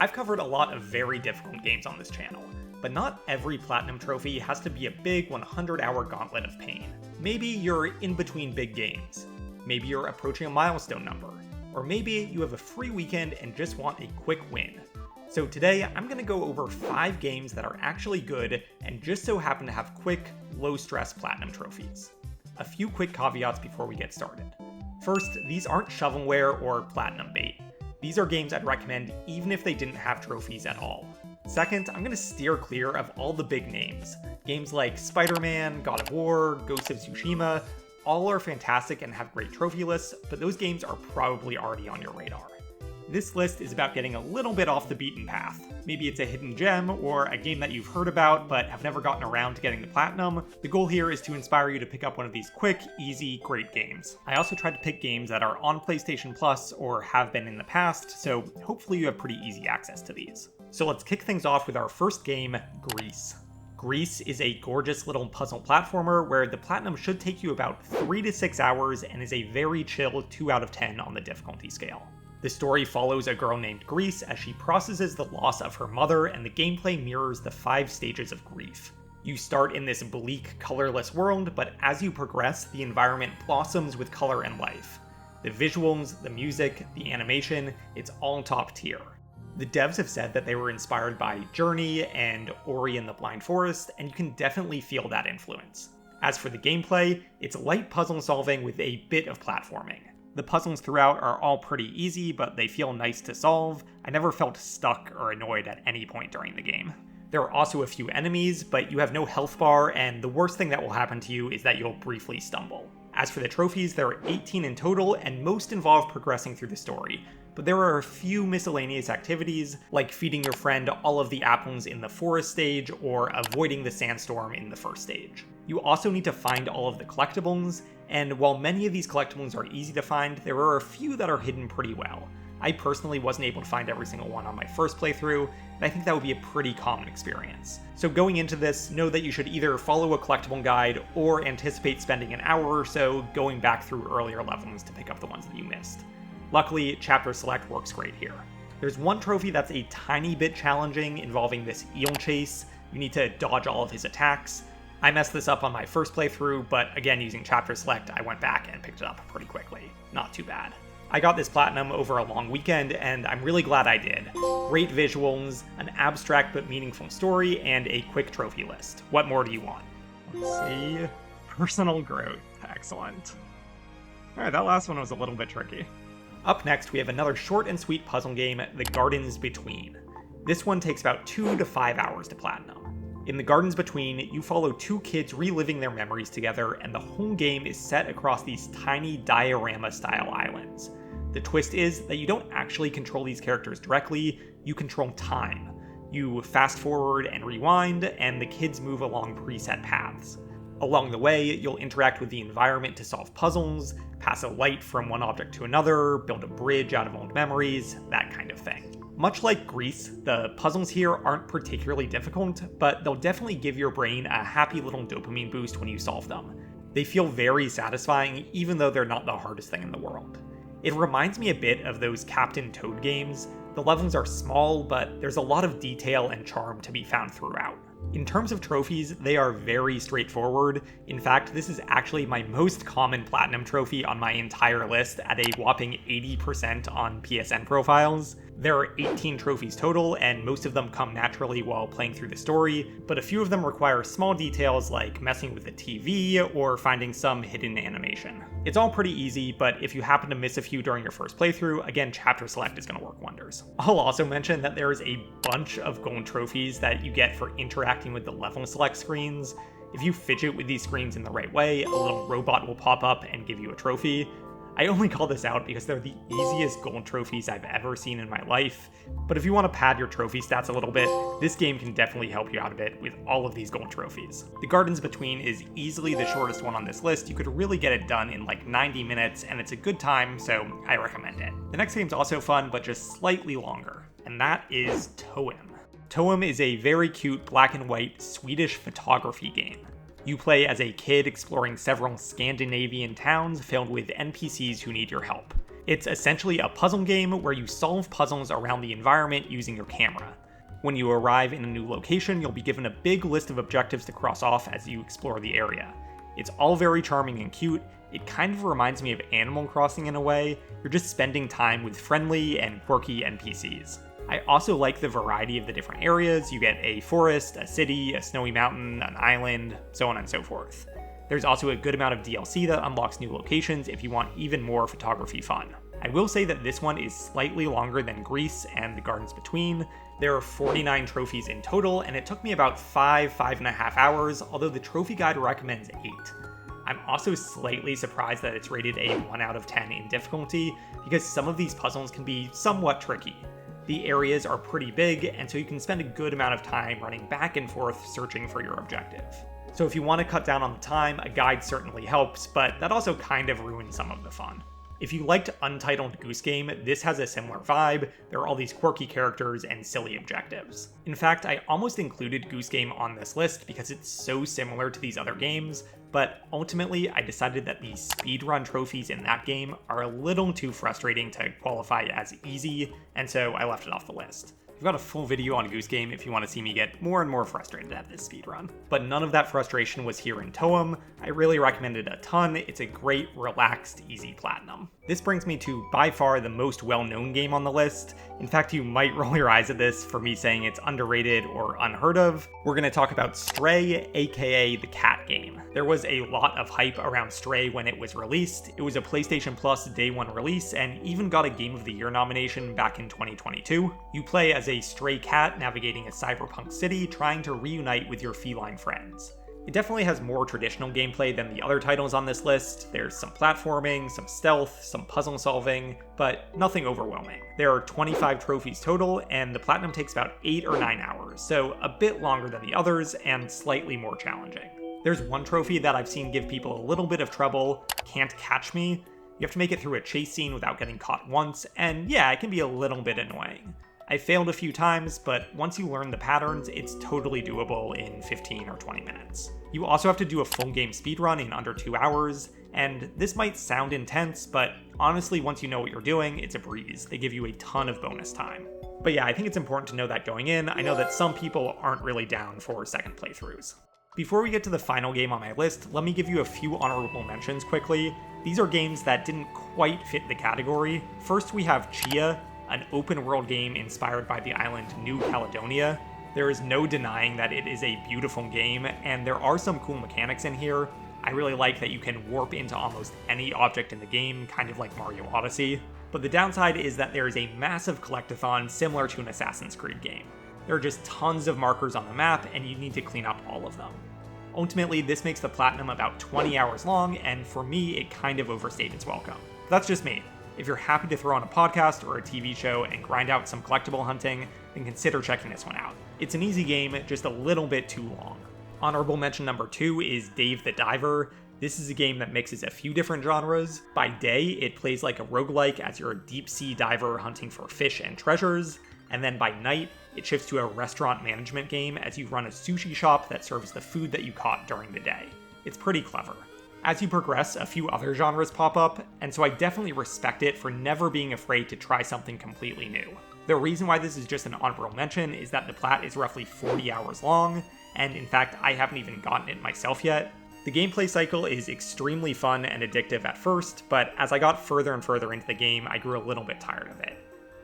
I've covered a lot of very difficult games on this channel, but not every Platinum trophy has to be a big 100-hour gauntlet of pain. Maybe you're in between big games. Maybe you're approaching a milestone number. Or maybe you have a free weekend and just want a quick win. So today, I'm going to go over 5 games that are actually good and just so happen to have quick, low-stress Platinum trophies. A few quick caveats before we get started. First, these aren't shovelware or Platinum bait. These are games I'd recommend even if they didn't have trophies at all. Second, I'm going to steer clear of all the big names. Games like Spider-Man, God of War, Ghost of Tsushima, all are fantastic and have great trophy lists, but those games are probably already on your radar. This list is about getting a little bit off the beaten path. Maybe it's a hidden gem, or a game that you've heard about but have never gotten around to getting the Platinum. The goal here is to inspire you to pick up one of these quick, easy, great games. I also tried to pick games that are on PlayStation Plus or have been in the past, so hopefully you have pretty easy access to these. So let's kick things off with our first game, Grease. Grease is a gorgeous little puzzle platformer where the Platinum should take you about 3 to 6 hours and is a very chill 2 out of 10 on the difficulty scale. The story follows a girl named Grease as she processes the loss of her mother, and the gameplay mirrors the 5 stages of grief. You start in this bleak, colorless world, but as you progress, the environment blossoms with color and life. The visuals, the music, the animation, it's all top tier. The devs have said that they were inspired by Journey and Ori and the Blind Forest, and you can definitely feel that influence. As for the gameplay, it's light puzzle solving with a bit of platforming. The puzzles throughout are all pretty easy, but they feel nice to solve. I never felt stuck or annoyed at any point during the game. There are also a few enemies, but you have no health bar, and the worst thing that will happen to you is that you'll briefly stumble. As for the trophies, there are 18 in total, and most involve progressing through the story. But there are a few miscellaneous activities, like feeding your friend all of the apples in the forest stage, or avoiding the sandstorm in the first stage. You also need to find all of the collectibles, and while many of these collectibles are easy to find, there are a few that are hidden pretty well. I personally wasn't able to find every single one on my first playthrough, and I think that would be a pretty common experience. So going into this, know that you should either follow a collectible guide or anticipate spending an hour or so going back through earlier levels to pick up the ones that you missed. Luckily, Chapter Select works great here. There's one trophy that's a tiny bit challenging, involving this eel chase. You need to dodge all of his attacks. I messed this up on my first playthrough, but again, using Chapter Select, I went back and picked it up pretty quickly. Not too bad. I got this Platinum over a long weekend, and I'm really glad I did. Great visuals, an abstract but meaningful story, and a quick trophy list. What more do you want? Let's see. Personal growth. Excellent. Alright, that last one was a little bit tricky. Up next, we have another short and sweet puzzle game, The Gardens Between. This one takes about 2 to 5 hours to Platinum. In The Gardens Between, you follow 2 kids reliving their memories together, and the whole game is set across these tiny diorama-style islands. The twist is that you don't actually control these characters directly, you control time. You fast forward and rewind, and the kids move along preset paths. Along the way, you'll interact with the environment to solve puzzles, pass a light from one object to another, build a bridge out of old memories, that kind of thing. Much like Grease, the puzzles here aren't particularly difficult, but they'll definitely give your brain a happy little dopamine boost when you solve them. They feel very satisfying, even though they're not the hardest thing in the world. It reminds me a bit of those Captain Toad games. The levels are small, but there's a lot of detail and charm to be found throughout. In terms of trophies, they are very straightforward. In fact, this is actually my most common Platinum trophy on my entire list at a whopping 80% on PSN profiles. There are 18 trophies total, and most of them come naturally while playing through the story, but a few of them require small details like messing with the TV or finding some hidden animation. It's all pretty easy, but if you happen to miss a few during your first playthrough, again, Chapter Select is going to work wonders. I'll also mention that there is a bunch of gold trophies that you get for interacting with the level select screens. If you fidget with these screens in the right way, a little robot will pop up and give you a trophy. I only call this out because they're the easiest gold trophies I've ever seen in my life, but if you want to pad your trophy stats a little bit, this game can definitely help you out a bit with all of these gold trophies. The Gardens Between is easily the shortest one on this list. You could really get it done in like 90 minutes, and it's a good time, so I recommend it. The next game's also fun, but just slightly longer, and that is Toem. Toem is a very cute black and white Swedish photography game. You play as a kid exploring several Scandinavian towns filled with NPCs who need your help. It's essentially a puzzle game where you solve puzzles around the environment using your camera. When you arrive in a new location, you'll be given a big list of objectives to cross off as you explore the area. It's all very charming and cute. It kind of reminds me of Animal Crossing in a way. You're just spending time with friendly and quirky NPCs. I also like the variety of the different areas. You get a forest, a city, a snowy mountain, an island, so on and so forth. There's also a good amount of DLC that unlocks new locations if you want even more photography fun. I will say that this one is slightly longer than Greece and the Gardens Between. There are 49 trophies in total, and it took me about 5.5 hours, although the trophy guide recommends 8. I'm also slightly surprised that it's rated a 1 out of 10 in difficulty, because some of these puzzles can be somewhat tricky. The areas are pretty big, and so you can spend a good amount of time running back and forth searching for your objective. So if you want to cut down on the time, a guide certainly helps, but that also kind of ruins some of the fun. If you liked Untitled Goose Game, this has a similar vibe. There are all these quirky characters and silly objectives. In fact, I almost included Goose Game on this list because it's so similar to these other games, but ultimately I decided that the speedrun trophies in that game are a little too frustrating to qualify as easy, and so I left it off the list. I've got a full video on Goose Game if you want to see me get more and more frustrated at this speedrun. But none of that frustration was here in Toem. I really recommend it a ton. It's a great, relaxed, easy platinum. This brings me to by far the most well-known game on the list. In fact, you might roll your eyes at this for me saying it's underrated or unheard of. We're going to talk about Stray, aka the cat game. There was a lot of hype around Stray when it was released. It was a PlayStation Plus Day 1 release and even got a Game of the Year nomination back in 2022. You play as a stray cat navigating a cyberpunk city trying to reunite with your feline friends. It definitely has more traditional gameplay than the other titles on this list. There's some platforming, some stealth, some puzzle solving, but nothing overwhelming. There are 25 trophies total, and the platinum takes about 8 or 9 hours, so a bit longer than the others and slightly more challenging. There's one trophy that I've seen give people a little bit of trouble, Can't Catch Me. You have to make it through a chase scene without getting caught once, and yeah, it can be a little bit annoying. I failed a few times, but once you learn the patterns, it's totally doable in 15 or 20 minutes. You also have to do a full game speedrun in under 2 hours, and this might sound intense, but honestly, once you know what you're doing, it's a breeze. They give you a ton of bonus time. But yeah, I think it's important to know that going in. I know that some people aren't really down for second playthroughs. Before we get to the final game on my list, let me give you a few honorable mentions quickly. These are games that didn't quite fit the category. First, we have Chia, an open-world game inspired by the island New Caledonia. There is no denying that it is a beautiful game, and there are some cool mechanics in here. I really like that you can warp into almost any object in the game, kind of like Mario Odyssey. But the downside is that there is a massive collectathon similar to an Assassin's Creed game. There are just tons of markers on the map, and you need to clean up all of them. Ultimately, this makes the platinum about 20 hours long, and for me, it kind of overstayed its welcome. But that's just me. If you're happy to throw on a podcast or a TV show and grind out some collectible hunting, then consider checking this one out. It's an easy game, just a little bit too long. Honorable mention number 2 is Dave the Diver. This is a game that mixes a few different genres. By day, it plays like a roguelike as you're a deep-sea diver hunting for fish and treasures, and then by night, it shifts to a restaurant management game as you run a sushi shop that serves the food that you caught during the day. It's pretty clever. As you progress, a few other genres pop up, and so I definitely respect it for never being afraid to try something completely new. The reason why this is just an honorable mention is that the plat is roughly 40 hours long, and in fact, I haven't even gotten it myself yet. The gameplay cycle is extremely fun and addictive at first, but as I got further and further into the game, I grew a little bit tired of it.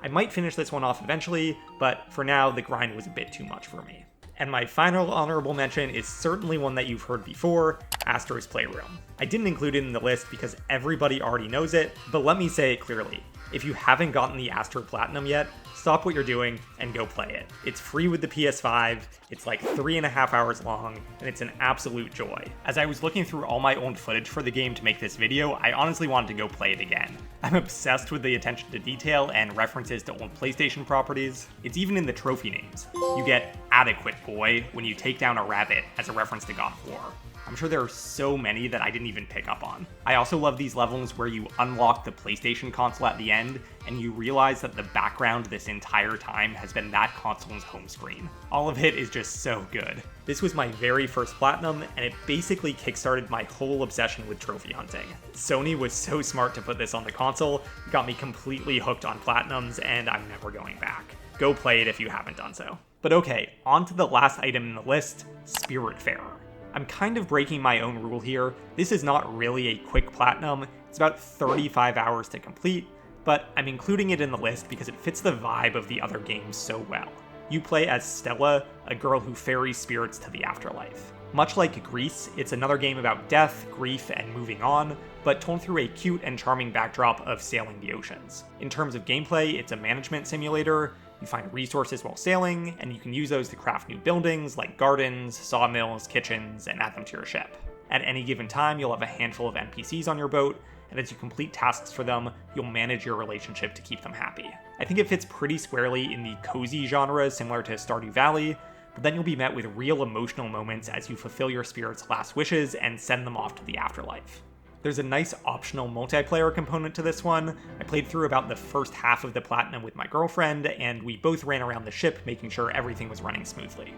I might finish this one off eventually, but for now, the grind was a bit too much for me. And my final honorable mention is certainly one that you've heard before, Astro's Playroom. I didn't include it in the list because everybody already knows it, but let me say it clearly. If you haven't gotten the Astro Platinum yet, stop what you're doing and go play it. It's free with the PS5, it's like 3.5 hours long, and it's an absolute joy. As I was looking through all my old footage for the game to make this video, I honestly wanted to go play it again. I'm obsessed with the attention to detail and references to old PlayStation properties. It's even in the trophy names. You get Adequate Boy when you take down a rabbit as a reference to God of War. I'm sure there are so many that I didn't even pick up on. I also love these levels where you unlock the PlayStation console at the end, and you realize that the background this entire time has been that console's home screen. All of it is just so good. This was my very first platinum, and it basically kickstarted my whole obsession with trophy hunting. Sony was so smart to put this on the console, it got me completely hooked on platinums, and I'm never going back. Go play it if you haven't done so. But okay, on to the last item in the list, Spiritfarer. I'm kind of breaking my own rule here. This is not really a quick platinum, it's about 35 hours to complete, but I'm including it in the list because it fits the vibe of the other games so well. You play as Stella, a girl who ferries spirits to the afterlife. Much like Grease, it's another game about death, grief, and moving on, but told through a cute and charming backdrop of sailing the oceans. In terms of gameplay, it's a management simulator. You find resources while sailing, and you can use those to craft new buildings like gardens, sawmills, kitchens, and add them to your ship. At any given time, you'll have a handful of NPCs on your boat, and as you complete tasks for them, you'll manage your relationship to keep them happy. I think it fits pretty squarely in the cozy genre similar to Stardew Valley, but then you'll be met with real emotional moments as you fulfill your spirit's last wishes and send them off to the afterlife. There's a nice optional multiplayer component to this one. I played through about the first half of the platinum with my girlfriend, and we both ran around the ship making sure everything was running smoothly.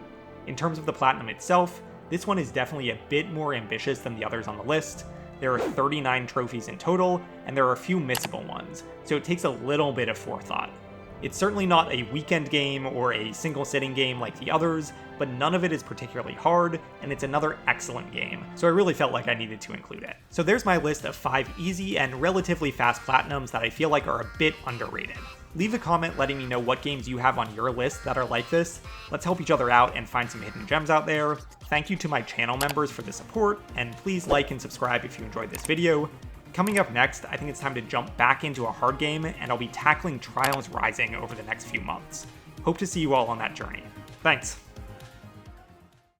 In terms of the platinum itself, this one is definitely a bit more ambitious than the others on the list. There are 39 trophies in total, and there are a few missable ones, so it takes a little bit of forethought. It's certainly not a weekend game or a single-sitting game like the others, but none of it is particularly hard, and it's another excellent game, so I really felt like I needed to include it. So there's my list of 5 easy and relatively fast platinums that I feel like are a bit underrated. Leave a comment letting me know what games you have on your list that are like this. Let's help each other out and find some hidden gems out there. Thank you to my channel members for the support, and please like and subscribe if you enjoyed this video. Coming up next, I think it's time to jump back into a hard game, and I'll be tackling Trials Rising over the next few months. Hope to see you all on that journey. Thanks!